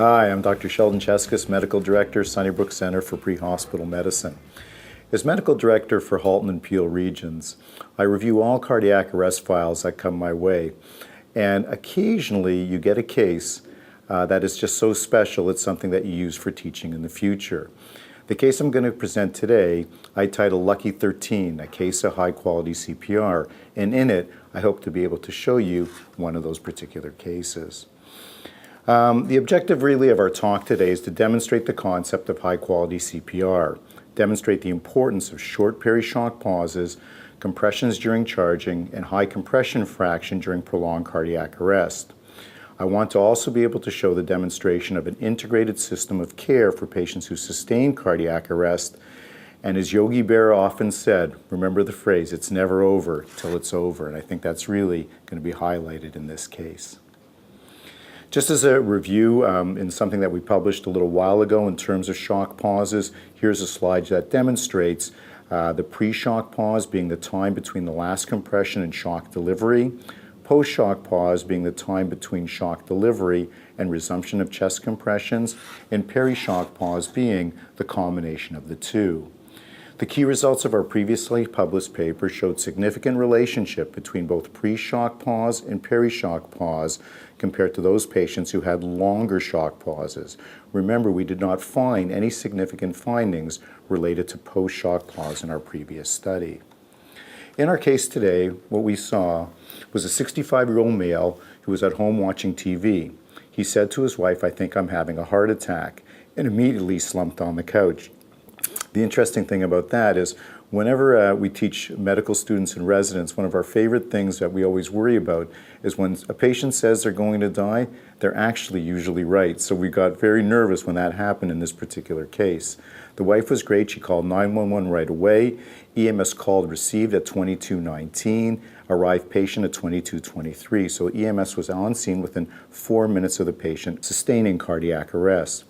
Hi, I'm Dr. Sheldon Cheskis, Medical Director, Sunnybrook Center for Prehospital Medicine. As Medical Director for Halton and Peel Regions, I review all cardiac arrest files that come my way, and occasionally you get a case that is just so special it's something that you use for teaching in the future. The case I'm going to present today, I title Lucky13, a case of high-quality CPR, and in it I hope to be able to show you one of those particular cases. The objective really of our talk today is to demonstrate the concept of high-quality CPR, demonstrate the importance of short perishock pauses, compressions during charging, and high compression fraction during prolonged cardiac arrest. I want to also be able to show the demonstration of an integrated system of care for patients who sustain cardiac arrest, and as Yogi Berra often said, remember the phrase, it's never over till it's over, and I think that's really going to be highlighted in this case. Just as a review in something that we published a little while ago in terms of shock pauses, here's a slide that demonstrates the pre-shock pause being the time between the last compression and shock delivery, post-shock pause being the time between shock delivery and resumption of chest compressions, and peri-shock pause being the combination of the two. The key results of our previously published paper showed significant relationship between both pre-shock pause and peri-shock pause compared to those patients who had longer shock pauses. Remember, we did not find any significant findings related to post-shock pause in our previous study. In our case today, what we saw was a 65-year-old male who was at home watching TV. He said to his wife, "I think I'm having a heart attack," and immediately slumped on the couch. The interesting thing about that is whenever we teach medical students and residents, one of our favorite things that we always worry about is when a patient says they're going to die, they're actually usually right. So we got very nervous when that happened in this particular case. The wife was great. She called 911 right away. EMS called received at 22:19, arrived patient at 22:23. So EMS was on scene within 4 minutes of the patient sustaining cardiac arrest.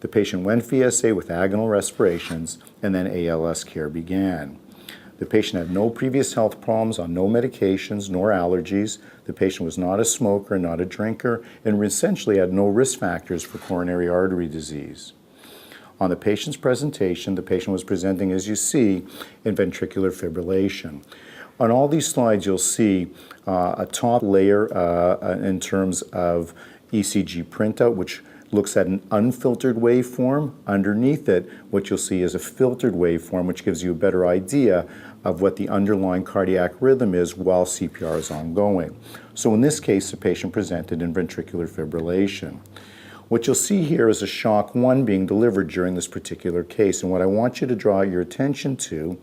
The patient went VSA with agonal respirations, and then ALS care began. The patient had no previous health problems, on no medications, nor allergies. The patient was not a smoker, not a drinker, and essentially had no risk factors for coronary artery disease. On the patient's presentation, the patient was presenting, as you see, in ventricular fibrillation. On all these slides, you'll see a top layer in terms of ECG printout, which looks at an unfiltered waveform. Underneath it, what you'll see is a filtered waveform, which gives you a better idea of what the underlying cardiac rhythm is while CPR is ongoing. So in this case, the patient presented in ventricular fibrillation. What you'll see here is a shock 1 being delivered during this particular case, and what I want you to draw your attention to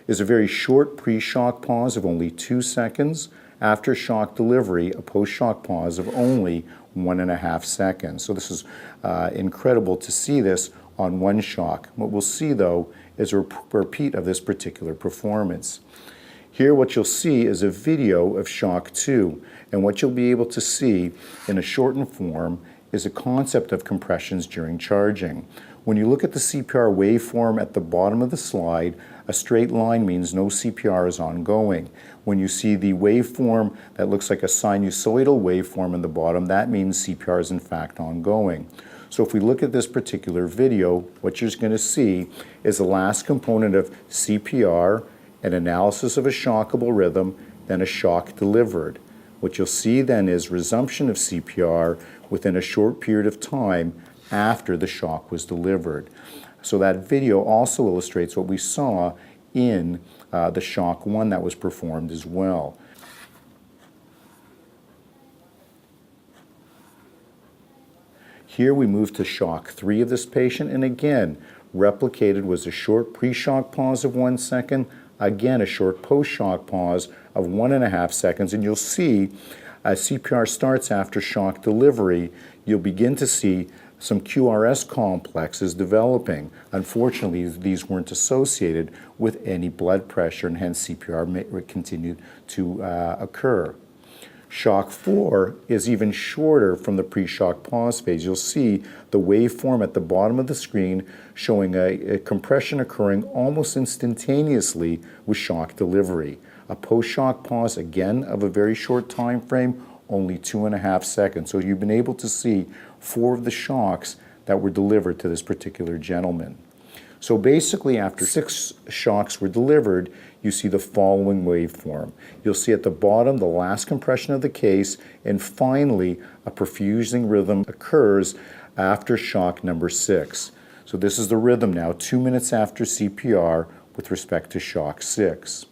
is a very short pre-shock pause of only 2 seconds. After shock delivery, a post-shock pause of only 1.5 seconds. So this is incredible to see this on one shock. What we'll see, though, is a repeat of this particular performance. Here, what you'll see is a video of shock 2, and what you'll be able to see in a shortened form is a concept of compressions during charging. When you look at the CPR waveform at the bottom of the slide, a straight line means no CPR is ongoing. When you see the waveform that looks like a sinusoidal waveform in the bottom, that means CPR is in fact ongoing. So if we look at this particular video, what you're going to see is the last component of CPR, an analysis of a shockable rhythm, then a shock delivered. What you'll see then is resumption of CPR within a short period of time after the shock was delivered. So that video also illustrates what we saw in the shock 1 that was performed as well. Here we move to shock 3 of this patient, and again, replicated was a short pre-shock pause of 1 second, again a short post-shock pause of 1.5 seconds, and you'll see as CPR starts after shock delivery, you'll begin to see some QRS complexes developing. Unfortunately, these weren't associated with any blood pressure, and hence CPR may continue to occur. Shock 4 is even shorter from the pre-shock pause phase. You'll see the waveform at the bottom of the screen showing a compression occurring almost instantaneously with shock delivery. A post-shock pause, again, of a very short time frame, only 2.5 seconds. So you've been able to see 4 of the shocks that were delivered to this particular gentleman. So basically, after 6 shocks were delivered, you see the following waveform. You'll see at the bottom the last compression of the case, and finally a perfusing rhythm occurs after shock number 6. So this is the rhythm now 2 minutes after CPR with respect to shock 6.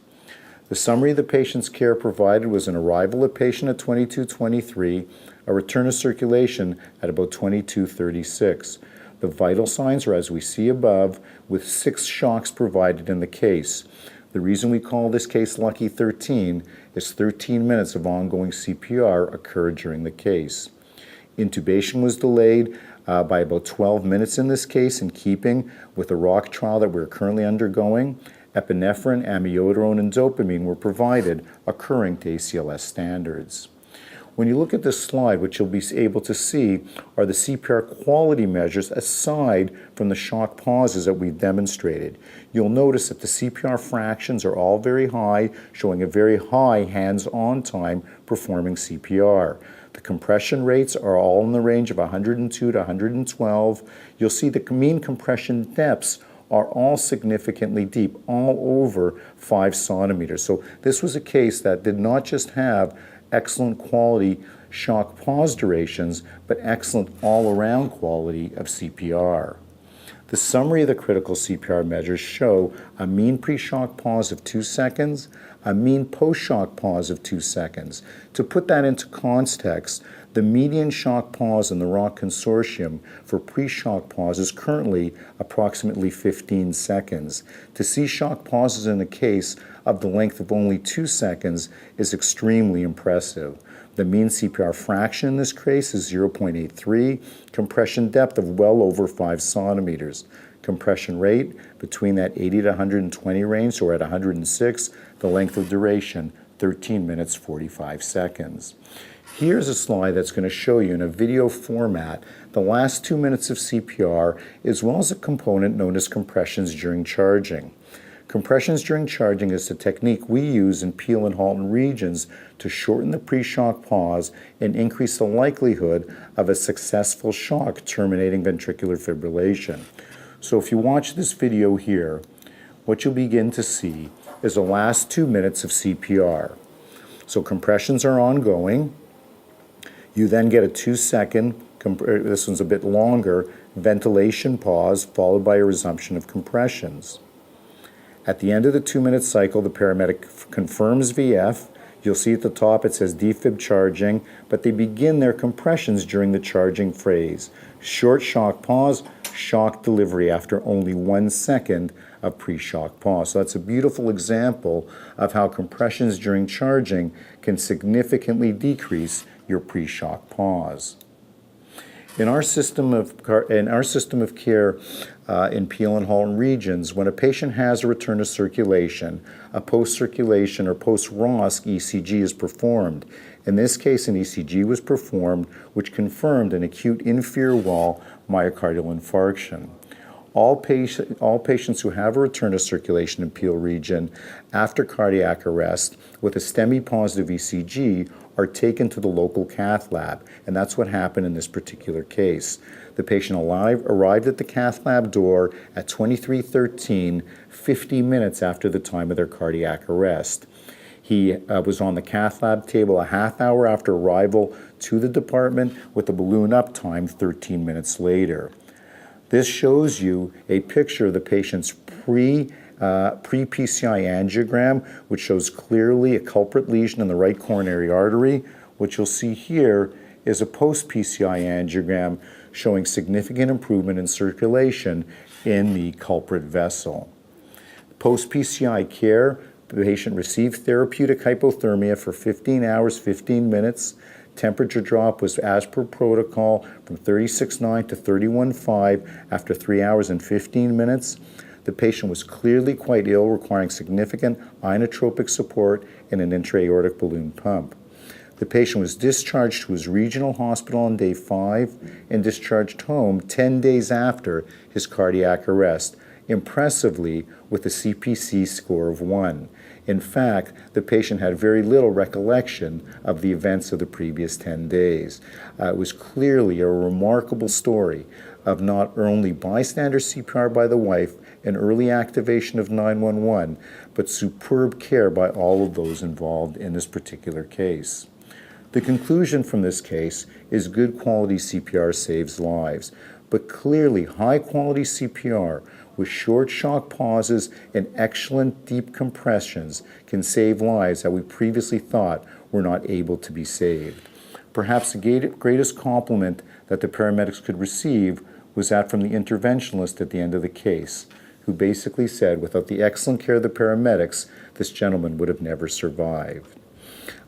The summary of the patient's care provided was an arrival of patient at 22:23, a return to circulation at about 22:36. The vital signs are as we see above, with 6 shocks provided in the case. The reason we call this case Lucky 13 is 13 minutes of ongoing CPR occurred during the case. Intubation was delayed by about 12 minutes in this case, in keeping with the ROC trial that we're currently undergoing. Epinephrine, amiodarone, and dopamine were provided, occurring to ACLS standards. When you look at this slide, what you'll be able to see are the CPR quality measures aside from the shock pauses that we've demonstrated. You'll notice that the CPR fractions are all very high, showing a very high hands-on time performing CPR. The compression rates are all in the range of 102 to 112. You'll see the mean compression depths are all significantly deep, all over 5 centimeters. So this was a case that did not just have excellent quality shock pause durations, but excellent all-around quality of CPR. The summary of the critical CPR measures show a mean pre-shock pause of 2 seconds, a mean post-shock pause of 2 seconds. To put that into context, the median shock pause in the ROC consortium for pre-shock pause is currently approximately 15 seconds. To see shock pauses in a case of the length of only 2 seconds is extremely impressive. The mean CPR fraction in this case is 0.83, compression depth of well over 5 centimeters. Compression rate between that 80 to 120 range, so we're at 106, the length of duration, 13 minutes 45 seconds. Here's a slide that's going to show you in a video format the last 2 minutes of CPR, as well as a component known as compressions during charging. Compressions during charging is the technique we use in Peel and Halton regions to shorten the pre-shock pause and increase the likelihood of a successful shock terminating ventricular fibrillation. So if you watch this video here, what you'll begin to see is the last 2 minutes of CPR. So compressions are ongoing. You then get a 2-second, this one's a bit longer, ventilation pause followed by a resumption of compressions. At the end of the 2-minute cycle, the paramedic confirms VF. You'll see at the top it says defib charging, but they begin their compressions during the charging phase. Short shock pause, shock delivery after only 1 second of pre-shock pause. So that's a beautiful example of how compressions during charging can significantly decrease your pre-shock pause. In our system of care in Peel and Halton regions, when a patient has a return to circulation, a post-circulation or post-ROSC ECG is performed. In this case, an ECG was performed which confirmed an acute inferior wall myocardial infarction. All patients who have a return to circulation in Peel region after cardiac arrest with a STEMI positive ECG are taken to the local cath lab, and that's what happened in this particular case. The patient arrived at the cath lab door at 23:13, 50 minutes after the time of their cardiac arrest. He was on the cath lab table a half hour after arrival to the department with the balloon up time 13 minutes later. This shows you a picture of the patient's pre-PCI angiogram, which shows clearly a culprit lesion in the right coronary artery. What you'll see here is a post-PCI angiogram showing significant improvement in circulation in the culprit vessel. Post-PCI care, the patient received therapeutic hypothermia for 15 hours, 15 minutes. Temperature drop was as per protocol from 36.9 to 31.5 after 3 hours and 15 minutes. The patient was clearly quite ill, requiring significant inotropic support and an intra-aortic balloon pump. The patient was discharged to his regional hospital on day 5 and discharged home 10 days after his cardiac arrest impressively with a CPC score of 1. In fact, the patient had very little recollection of the events of the previous 10 days. It was clearly a remarkable story of not only bystander CPR by the wife and early activation of 911, but superb care by all of those involved in this particular case. The conclusion from this case is good quality CPR saves lives, but clearly high quality CPR with short shock pauses and excellent deep compressions can save lives that we previously thought were not able to be saved. Perhaps the greatest compliment that the paramedics could receive was that from the interventionalist at the end of the case, who basically said, without the excellent care of the paramedics, this gentleman would have never survived.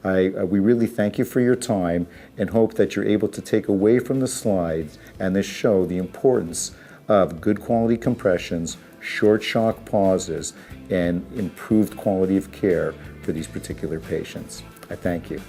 We really thank you for your time and hope that you're able to take away from the slides and this show the importance of good quality compressions, short shock pauses, and improved quality of care for these particular patients. I thank you.